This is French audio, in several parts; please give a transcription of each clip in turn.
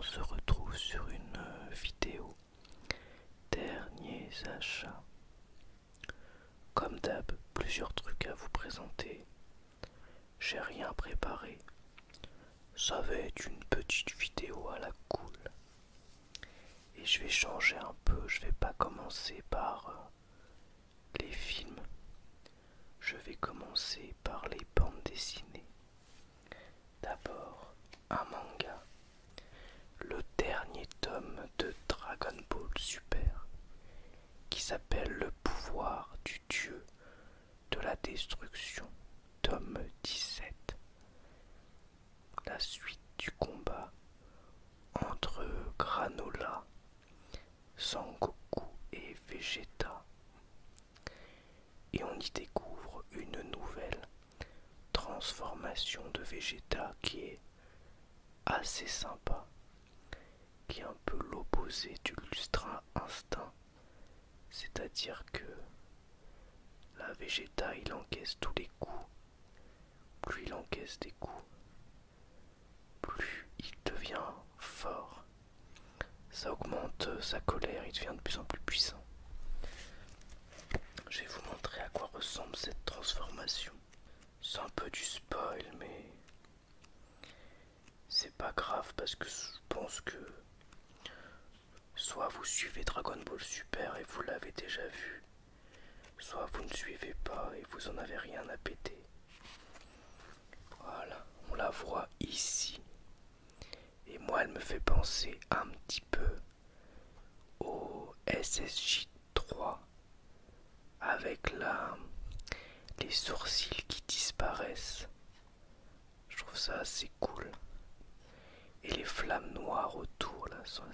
on se retrouve sur une vidéo derniers achats. Comme d'hab, plusieurs trucs à vous présenter. J'ai rien préparé. Ça va être une petite vidéo à la cool. Et je vais changer un peu, je vais pas commencer par les films. Je vais commencer par les bandes dessinées. D'abord, un manga. Le dernier tome de Dragon Ball Super, qui s'appelle Le pouvoir du dieu de la destruction, tome 17. La suite du combat entre Granola, Sangoku et Vegeta. Et on y découvre une nouvelle transformation de Vegeta qui est assez sympa, qui est un peu l'opposé du l'Ultra Instinct, c'est-à-dire que la Vegeta il encaisse tous les coups, plus il encaisse des coups, plus il devient fort, ça augmente sa colère, il devient de plus en plus puissant. Je vais vous montrer à quoi ressemble cette transformation. C'est un peu du spoil, mais c'est pas grave parce que je pense que soit vous suivez Dragon Ball Super et vous l'avez déjà vu, soit vous ne suivez pas et vous en avez rien à péter. Voilà, on la voit ici. Et moi, elle me fait penser un petit peu au SSJ3 avec les sourcils qui disparaissent. Je trouve ça assez cool. Et les flammes noires autour là sont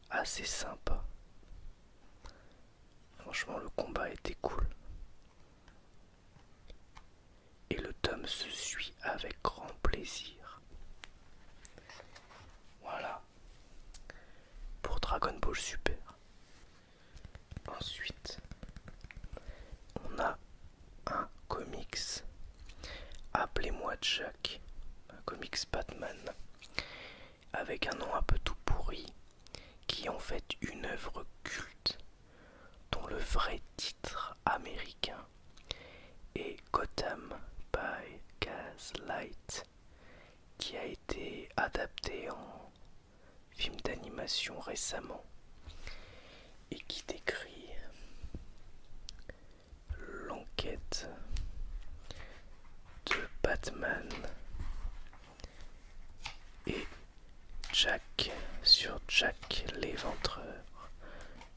assez sympas. Franchement, le combat était cool. Et le tome se suit avec grand plaisir. Voilà pour Dragon Ball Super. Ensuite, on a un comics, Appelez-moi Jack, un comics Batman, avec un nom un peu tout pourri, qui est en fait une œuvre culte, dont le vrai titre américain est Gotham by Gaslight, qui a été adapté en film d'animation récemment et qui décrit l'enquête de Batman et Jack sur Jack l'Éventreur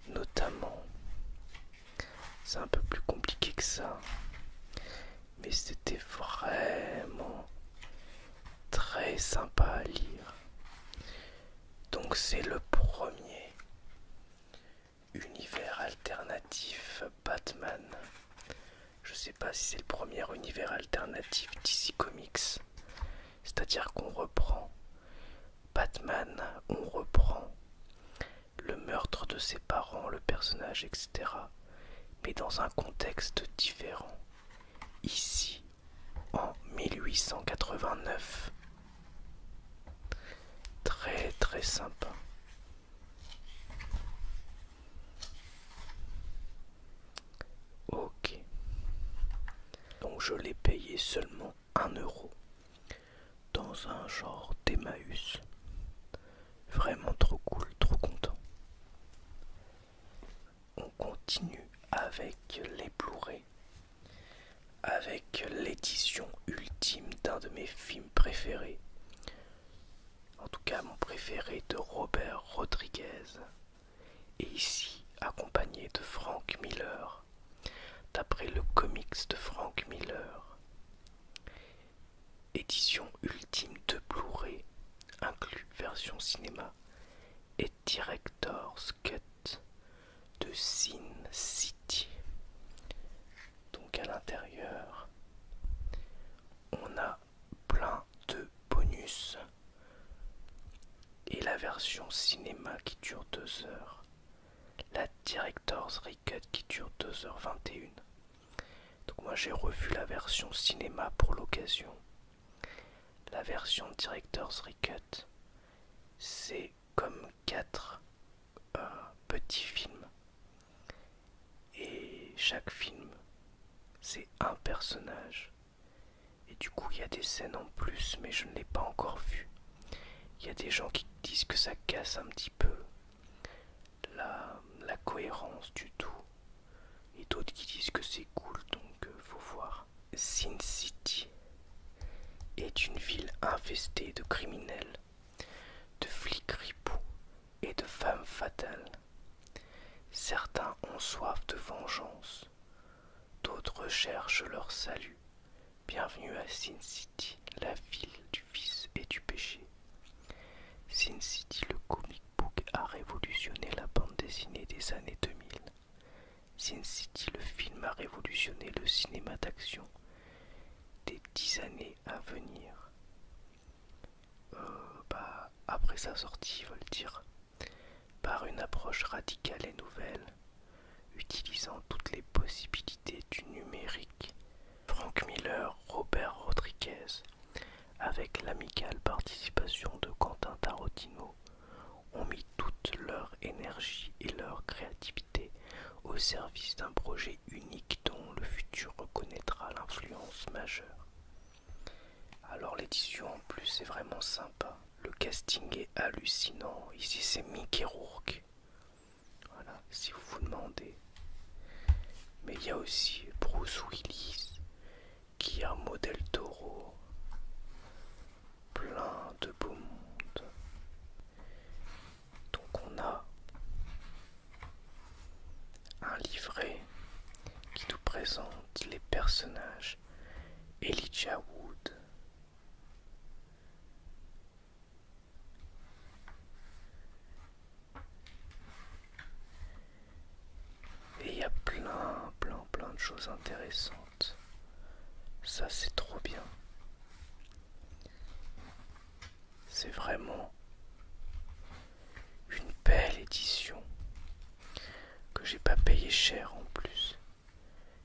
notamment. C'est un peu plus compliqué que ça, mais c'était vraiment très sympa à lire. Donc c'est le premier univers alternatif Batman. Je sais pas si c'est le premier univers alternatif DC Comics. C'est-à-dire qu'on reprend Batman, on reprend le meurtre de ses parents, le personnage, etc. Mais dans un contexte différent. Ici, en 1889. Très très sympa. Ok. Donc je l'ai payé seulement 1 € dans un genre d'Emmaüs. Vraiment trop cool, trop content. On continue avec les Blu-ray, avec l'édition ultime d'un de mes films préférés. En tout cas mon préféré, de Robert Rodriguez. Et ici accompagné de Frank Miller, d'après le comics de Frank Miller. Édition ultime de Blu-ray, inclus version cinéma et Director's Cut de Sin City. Donc à l'intérieur, on a plein de bonus et la version cinéma qui dure 2 heures, la Director's Recut qui dure 2h21. Donc moi j'ai revu la version cinéma pour l'occasion. La version Director's Recut, scène en plus, mais je ne l'ai pas encore vue. Il y a des gens qui disent que ça casse un petit peu la cohérence du tout, et d'autres qui disent que c'est cool, donc faut voir. Sin City est une ville infestée de criminels, de flics ripoux et de femmes fatales. Certains ont soif de vengeance, d'autres cherchent leur salut. Bienvenue à Sin City, la ville du vice et du péché. Sin City, le comic book, a révolutionné la bande dessinée des années 2000. Sin City, le film, a révolutionné le cinéma d'action des 10 années à venir. Après sa sortie, veulent dire, par une approche radicale et nouvelle, utilisant toutes les possibilités du numérique. Frank Miller, Robert Rodriguez, avec l'amicale participation de Quentin Tarantino, ont mis toute leur énergie et leur créativité au service d'un projet unique dont le futur reconnaîtra l'influence majeure. Alors l'édition en plus est vraiment sympa, le casting est hallucinant, ici c'est Mickey Rourke, voilà, si vous vous demandez. Mais il y a aussi Bruce Willis, Guillermo del Toro, plein de beau monde. Donc on a un livret qui nous présente les personnages. Elijah Wood, et il y a plein de choses intéressantes. Ça c'est trop bien. C'est vraiment une belle édition que j'ai pas payé cher en plus.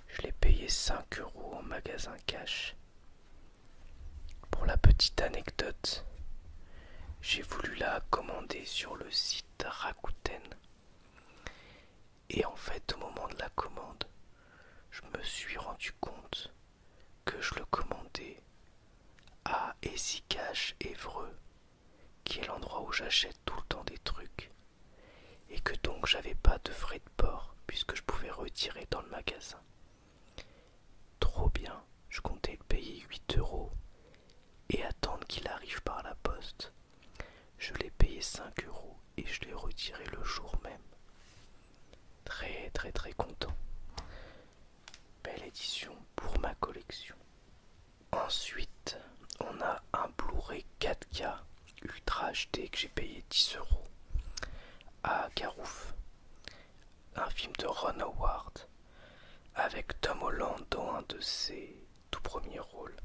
Je l'ai payé 5 € en magasin cash. Pour la petite anecdote, j'ai voulu la commander sur le site Rakuten. Et en fait, au moment de la commande, je me suis rendu compte que je le commandais à EasyCash Évreux, qui est l'endroit où j'achète tout le temps des trucs, et que donc j'avais pas de frais de port puisque je pouvais retirer dans le magasin. Trop bien, je comptais le payer 8 € et attendre qu'il arrive par la poste. Je l'ai payé 5 € et je l'ai retiré le jour même. Très content. Belle édition pour ma collection. Ensuite, on a un Blu-ray 4K Ultra HD que j'ai payé 10 € à Carouf. Un film de Ron Howard avec Tom Holland dans un de ses tout premiers rôles,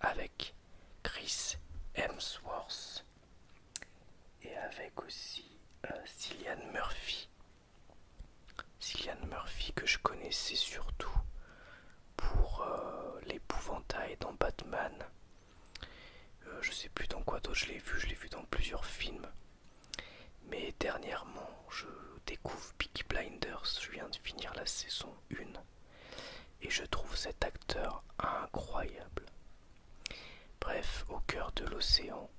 avec Chris Hemsworth et avec aussi Cillian Murphy. Cillian Murphy que je connaissais surtout pour l'épouvantail dans Batman. Je sais plus dans quoi d'autre je l'ai vu dans plusieurs films. Mais dernièrement, je découvre Peaky Blinders, je viens de finir la saison 1 et je trouve cet acteur incroyable. Bref, au cœur de l'océan,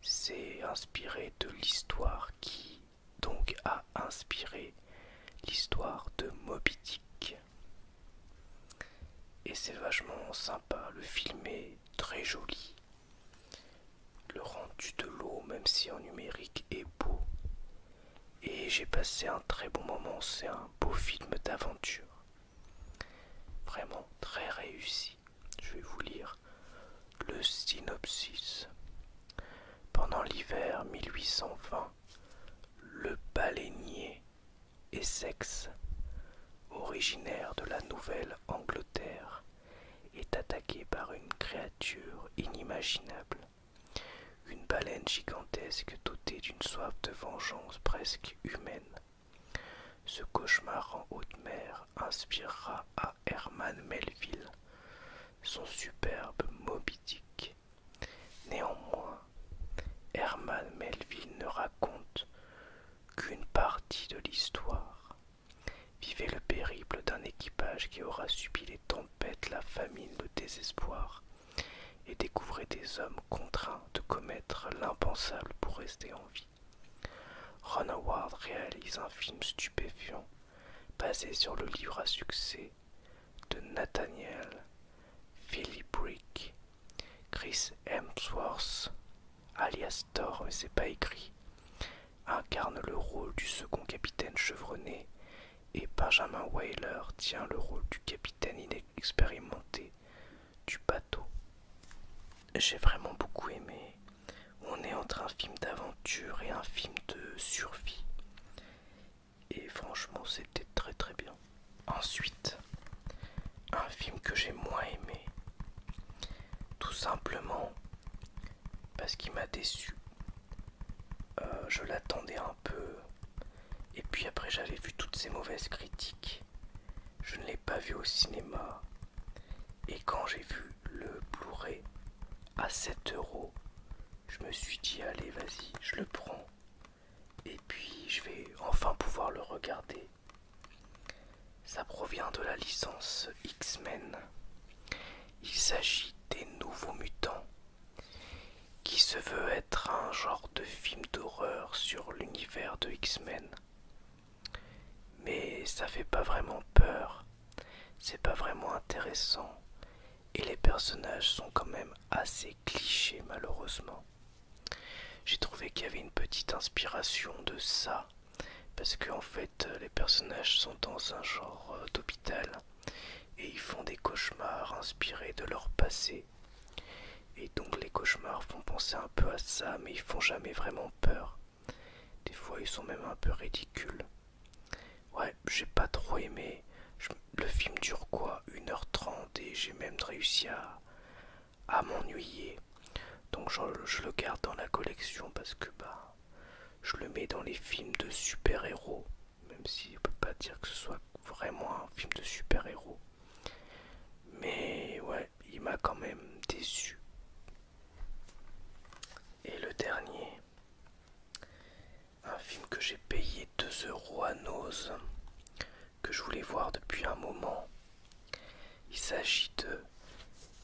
c'est inspiré de l'histoire qui donc a inspiré l'histoire de Moby Dick. Et c'est vachement sympa, le film est très joli. Le rendu de l'eau, même si en numérique, est beau. Et j'ai passé un très bon moment, c'est un beau film d'aventure. Vraiment très réussi. Je vais vous lire le synopsis. Pendant l'hiver 1820, le baleinier Essex, originaire de la Nouvelle-Angleterre, est attaqué par une créature inimaginable. Une baleine gigantesque dotée d'une soif de vengeance presque humaine. Ce cauchemar en haute mer inspirera à Herman Melville son superbe Moby Dick. Néanmoins, Herman Melville ne raconte qu'une partie de l'histoire. Vivez le périple d'un équipage qui aura subi les tempêtes, la famine, le désespoir et découvrez des hommes contraints de commettre l'impensable pour rester en vie. Ron Howard réalise un film stupéfiant basé sur le livre à succès de Nathaniel Philbrick. Chris Hemsworth, alias Thor, mais c'est pas écrit, incarne le rôle du second capitaine chevronné et Benjamin Whaler tient le rôle du capitaine inexpérimenté du bateau. J'ai vraiment beaucoup aimé. On est entre un film d'aventure et un film de survie. Et franchement, c'était très très bien. Ensuite, un film que j'ai moins aimé. Tout simplement parce qu'il m'a déçu. Je l'attendais un peu. Et puis après, j'avais vu toutes ces mauvaises critiques. Je ne l'ai pas vu au cinéma. Et quand j'ai vu le Blu-ray à 7 euros, je me suis dit allez vas-y, je le prends. Et puis je vais enfin pouvoir le regarder. Ça provient de la licence X-Men. Il s'agit des Nouveaux Mutants, qui se veut être un genre de film d'horreur sur l'univers de X-Men. Mais ça fait pas vraiment peur, c'est pas vraiment intéressant, et les personnages sont quand même assez clichés malheureusement. J'ai trouvé qu'il y avait une petite inspiration de ça, parce que en fait les personnages sont dans un genre d'hôpital, et ils font des cauchemars inspirés de leur passé. Et donc les cauchemars font penser un peu à ça, mais ils font jamais vraiment peur. Des fois ils sont même un peu ridicules. Ouais, j'ai pas trop aimé. Le film dure quoi, 1h30, et j'ai même réussi à m'ennuyer. Donc je le garde dans la collection parce que bah je le mets dans les films de super-héros. Même si on peut pas dire que ce soit vraiment un film de super-héros. Mais ouais, il m'a quand même déçu. Et le dernier, un film que j'ai payé 2 euros à Nose, que je voulais voir depuis un moment. Il s'agit de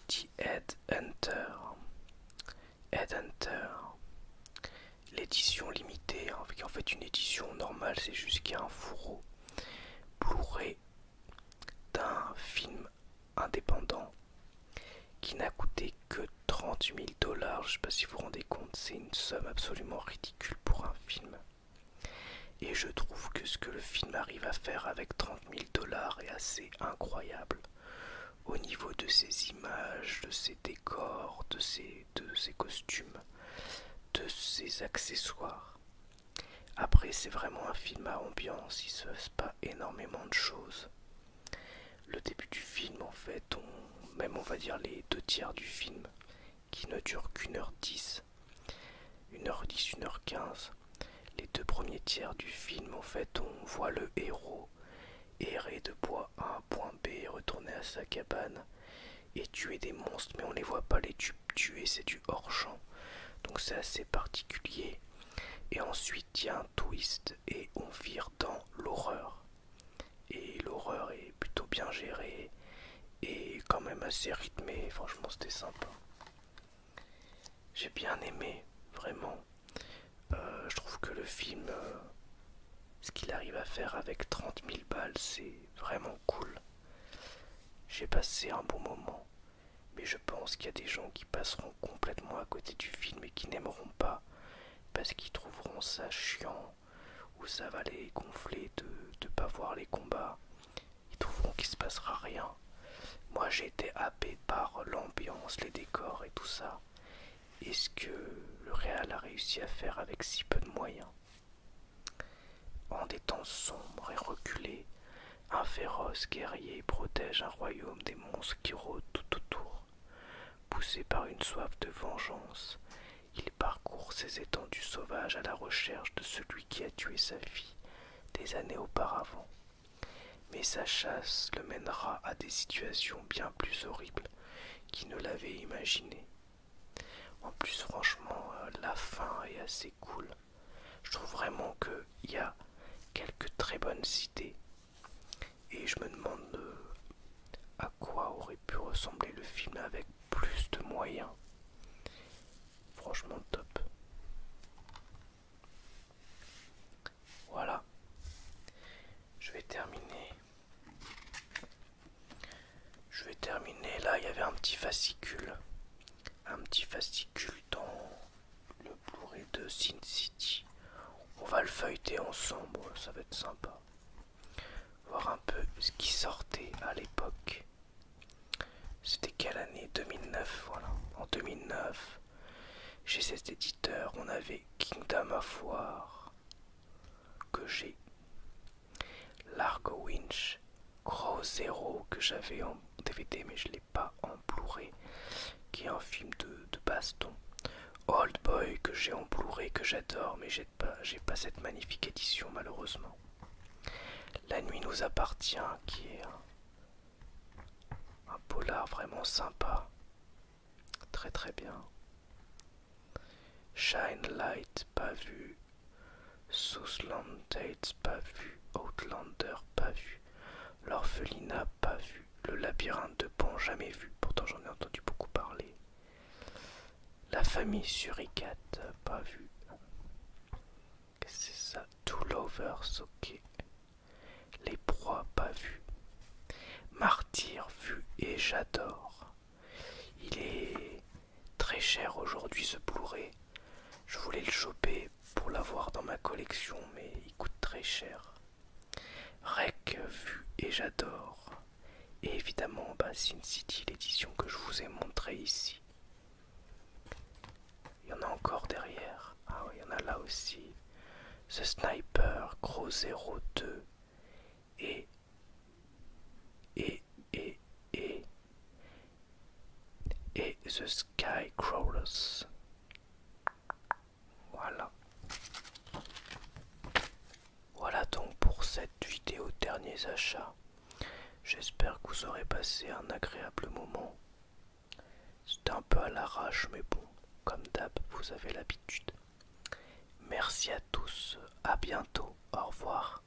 The Headhunter. Headhunter, l'édition limitée, en fait une édition normale, c'est juste qu'il y a un fourreau Blu-ray d'un film indépendant qui n'a coûté que 30 000 dollars. Je sais pas si vous vous rendez compte, c'est une somme absolument ridicule pour un film. Et je trouve que ce que le film arrive à faire avec 30 000 dollars est assez incroyable. Au niveau de ses images, de ses décors, de ses costumes, de ses accessoires. Après, c'est vraiment un film à ambiance, il se passe pas énormément de choses. Le début du film, en fait, même on va dire les 2 tiers du film, qui ne dure qu'1h10, 1h10, 1h15. Les 2 premiers tiers du film, en fait, on voit le héros errer de point A à point B, retourner à sa cabane et tuer des monstres, mais on les voit pas les tuer, c'est du hors-champ. Donc c'est assez particulier. Et ensuite, il y a un twist et on vire dans l'horreur. Et l'horreur est plutôt bien gérée et quand même assez rythmée. Franchement, c'était sympa. J'ai bien aimé, vraiment. Je trouve que le film, ce qu'il arrive à faire avec 30 000 balles, c'est vraiment cool. J'ai passé un bon moment, mais je pense qu'il y a des gens qui passeront complètement à côté du film et qui n'aimeront pas parce qu'ils trouveront ça chiant ou ça va les gonfler de ne pas voir les combats. Ils trouveront qu'il se passera rien. Moi j'ai été happé par l'ambiance, les décors et tout ça. Et ce que le réal a réussi à faire avec si peu de moyens. En des temps sombres et reculés, un féroce guerrier protège un royaume des monstres qui rôdent tout autour. Poussé par une soif de vengeance, il parcourt ces étendues sauvages à la recherche de celui qui a tué sa fille des années auparavant. Mais sa chasse le mènera à des situations bien plus horribles qu'il ne l'avait imaginé. En plus, franchement, la fin est assez cool. Je trouve vraiment qu'il y a quelques très bonnes idées. Et je me demande à quoi aurait pu ressembler le film avec plus juste moyen. Franchement top. Voilà. Je vais terminer. Là, il y avait un petit fascicule. Un petit fascicule dans le Blu-ray de Sin City. On va le feuilleter ensemble, ça va être sympa. Voir un peu ce qui sortait à l'époque. C'était quelle année? 2009, voilà. En 2009, chez cet éditeur, on avait Kingdom of War, que j'ai. Largo Winch, Crow Zero, que j'avais en DVD, mais je l'ai pas en Blu-ray, qui est un film de baston. Old Boy, que j'ai en Blu-ray, que j'adore, mais j'ai pas cette magnifique édition, malheureusement. La nuit nous appartient, qui est un polar vraiment sympa. Très très bien. Shine Light, pas vu. Southland Tales, pas vu. Outlander, pas vu. L'orphelinat, pas vu. Le labyrinthe de Pan, jamais vu. Pourtant j'en ai entendu beaucoup parler. La famille suricate, pas vu. Qu'est-ce que c'est ça? Two Lovers, ok. Les proies, pas vu. Martyr, vu et j'adore. Il est très cher aujourd'hui ce Blu-ray. Je voulais le choper pour l'avoir dans ma collection, mais il coûte très cher. Rec, vu et j'adore. Et évidemment, Sin City, l'édition que je vous ai montrée ici. Il y en a encore derrière. Ah oui, il y en a là aussi. The Sniper, Crow 02 et The Skycrawlers. Voilà. Voilà donc pour cette vidéo derniers achats. J'espère que vous aurez passé un agréable moment. C'était un peu à l'arrache, mais bon, comme d'hab, vous avez l'habitude. Merci à tous, à bientôt, au revoir.